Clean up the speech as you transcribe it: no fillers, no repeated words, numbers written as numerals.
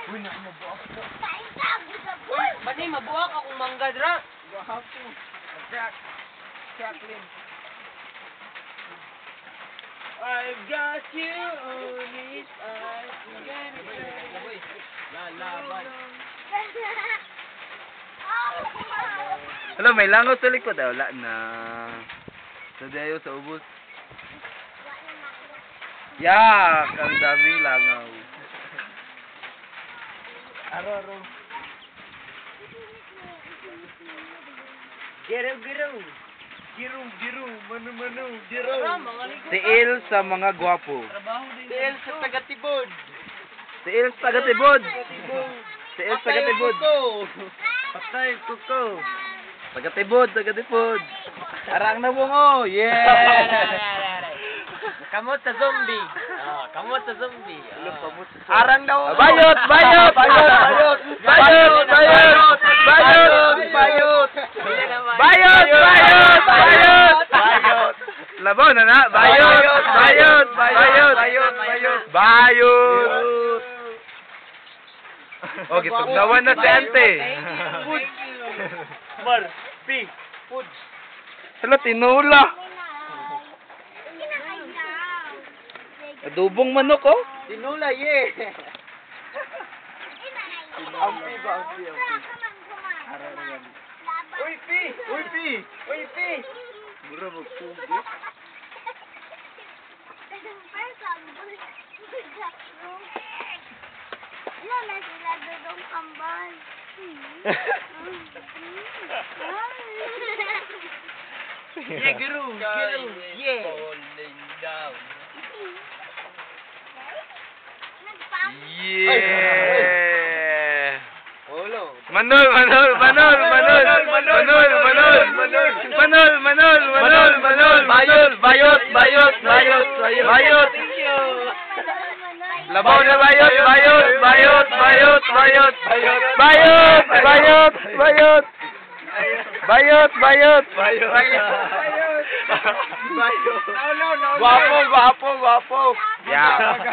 Uy, mabuak ko. Uy, bani mabuak akong mangga dra. Gahapon. Jacqueline. I've got you on this eyes. Lalaban. Hello, may langaw sa likod. Wala na. Sadayo sa ubos. Yak! Ang daming langaw. Aro. Giru. Manu. Giru. Tiil sa mga gwapo. Tiil sa taga-tibod. Tiil sa taga-tibod. Tiil sa taga-tibod. Patay kuko. Taga-tibod. Arang na bungo. Yeah! Kamot sa zombie. Kamot sa zombie. Arang daw. Bayot! Labaw na na. Bayot! Oh, gitugnawan na si ante. Mar, P, food. Hala, tinula. Adubong manok, oh. Tinula, yeah. Ampi ba? Uy, P. Mura magpugo. Wala na sila dudong kambal. Yeah, giru. Yeah. Yeah. Olo. Manol. Bayot. Labaw na bayot. Guwapo. Yeah.